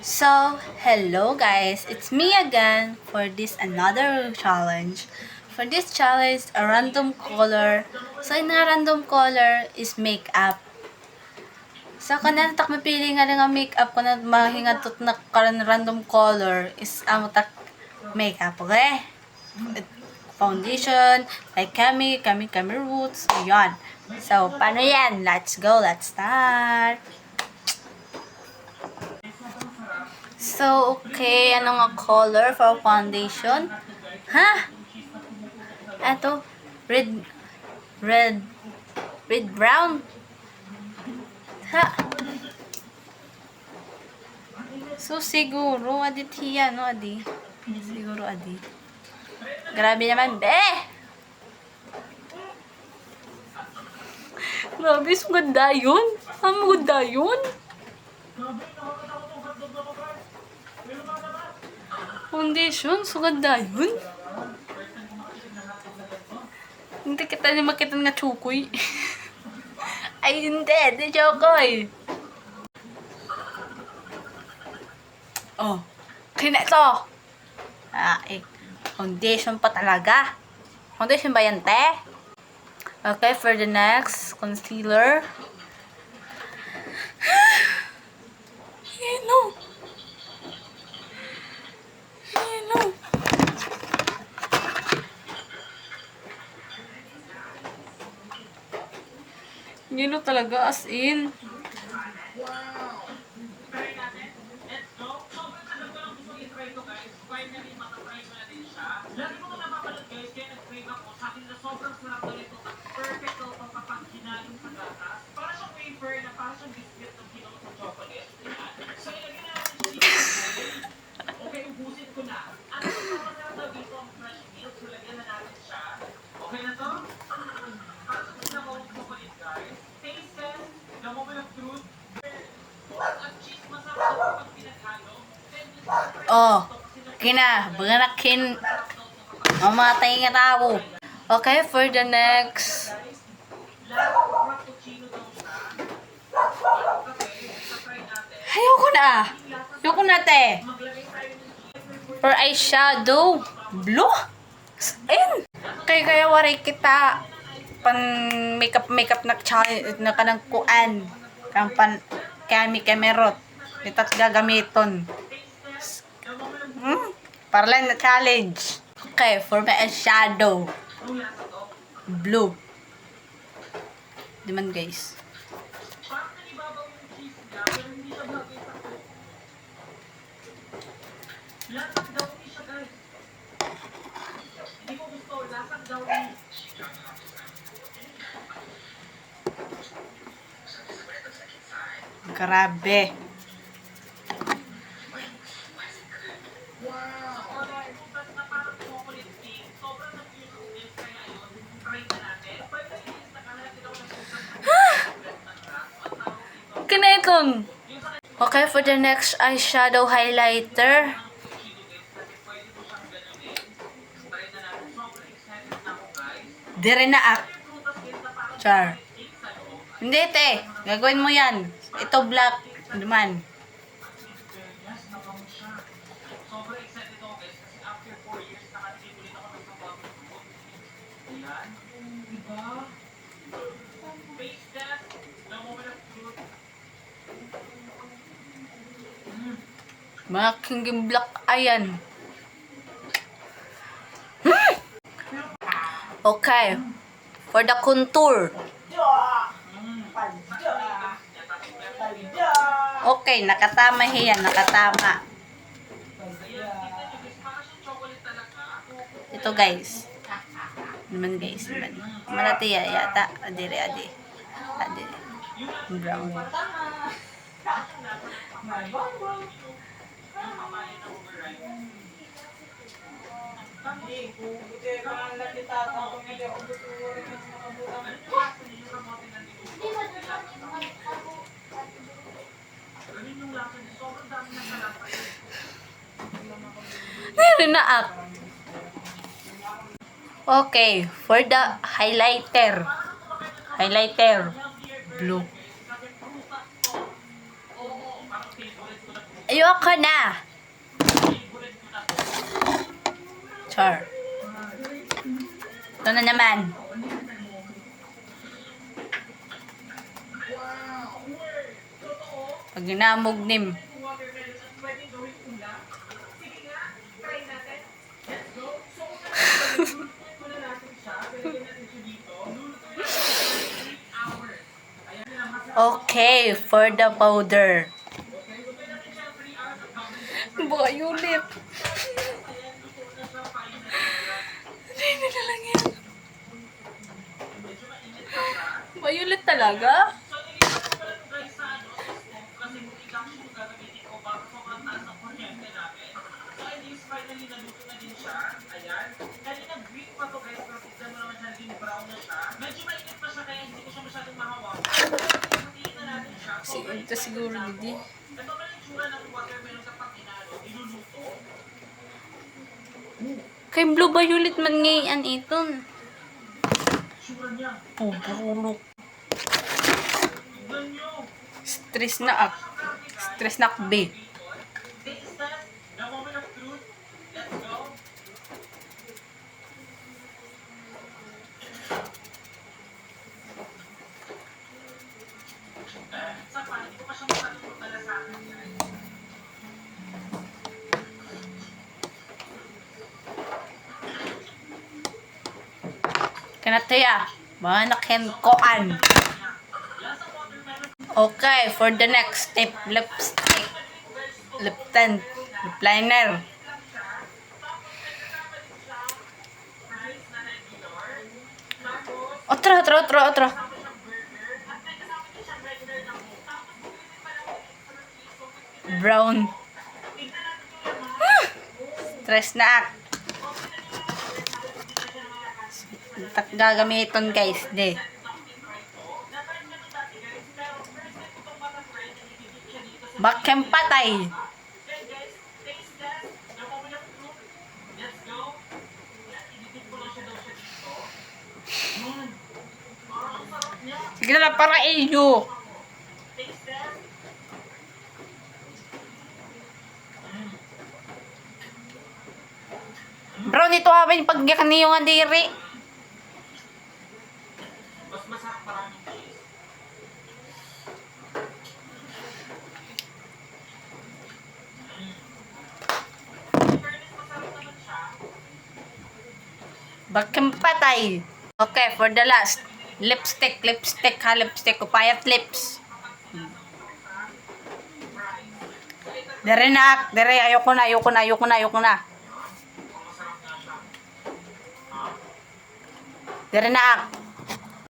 So, hello guys, it's me again for this another challenge. For this challenge, a random color. So, in a random color is makeup. So, kanan tak mapili nga nga makeup ko na mahingatot na karan random color is tak makeup, okay? Foundation, like Kami Roots, ayan. So, paano yan? Let's go, let's start! So, okay, ano nga color for foundation? Ha? Ito, red, red, red brown. Ha? So, siguro, adit hiya, no, adi? Siguro, adi. Grabe naman, be! Grabe, suganda yun. Ang maganda yun. Foundation, suganda yun. Hindi kita na makita nga chukoy. Ay, hindi. Di chukoy. Oh. Kina ito. Foundation pa talaga. Foundation ba yan, te? Okay, for the next, concealer. Yelo. Yelo. Yelo talaga, as in. Lagi ko na napapalad guys, kaya nag-crave ako sa akin na sobrang sarap na ito at perfect daw pang kapag hinalong sa gatas. Para siyang wafer na para siyang biscuit ng kinong sa chocolate. So ilagyan natin siya dito. Okay, ubusin ko na. At ang masarap daw dito ang fresh milk. So lagyan na natin siya. Okay na to? Para sa sinabawang chocolate guys. Taste test, the moment of truth. At cheese masarap daw kapag pinaghalo. Oh, kina, banganakin. Mamatay nga tao. Okay, for the next. Ayoko na. Ayoko na, te. For eyeshadow. Blue? Ayun. Kaya waray kita. Pan makeup na challenge na kanang kuan. Kang pan Kami Rot. Itat gagamiton. Para lang na challenge. Okay, for my eyeshadow. Blue. Diman guys. Lasag daw ni siya guys. Hindi ko gusto, lasag daw ni. Grabe. Kinaiton. Okay, for the next eyeshadow highlighter. Dire na ak. Char. Hindi, te. Gagawin mo yan. Ito black. Naman. Mga king black ayan. Okay. For the contour. Okay, nakatama hiyan, nakatama. Ito guys. Naman guys, naman. Malati yata. Adire, adi. Adire. Brown. Nari na ak. Okay, for the highlighter. Highlighter. Blue. Ayoko na. Favorite ko na to. Char. Ito na naman. Pag namugnim. Watermelon at pwedeng gawing ulam. Sige nga, try natin. Let's go. So, lulutuin muna natin siya. Pwede natin siya dito. Lulutuin natin siya 3 hours. Ayan na, masarap. Okay, for the powder. Okay, lutuin natin siya 3 hours at babalik. Baka ulit. Ayan, luto na siya. Pain na siya. Hindi na lang yan. Medyo mainit pa siya. Violet talaga? So, nilipat ko pala ito guys sa ano, sa stove. Kasi kung induction yung gagamitin ko, baka sobrang taas ang kuryente namin. So, at least finally naluto na din siya. Ayan. Kanina green pa to guys, pero tignan mo naman siya naging brown na siya. Medyo mainit pa siya kaya hindi ko siya masyadong mahawak. Hatiin na natin siya. So, Ito siguro, Didi. ito pala yung tsura ng watermelon kapag niluluto. Kay Blue Violet man ngayon iton. Tsura niya. Pupulok. Tignan nyo. Stress na up. Stress na akbe. Taste test. The moment of truth. Let's go. Sa pa, hindi ko pa siya masyadong magdala sa akin, guys. Kanataya. Manakin koan. Lasa watermelon. Okay, for the next step, lipstick. Lip tint. Lip liner. Fries na regular. Tapos, Otra. tapos siyang burger. At may kasama din siyang regular na coke. Tapos, bumili din pala ako ng extra cheese. So, 50 Brown. tignan natin yung laman. Stress na ak. Tak gagamiton guys, de. Bakem patay. Sige na lang para iyo. Bro, nito habang pagyakan niyo nga diri. Mas masarap maraming cheese. In fairness, masarap naman siya. Bakem patay. Okay, for the last. Lipstick ha, lipstick. Kupayat lips. Dere na ak, dere. Ayoko na. Dere na ak.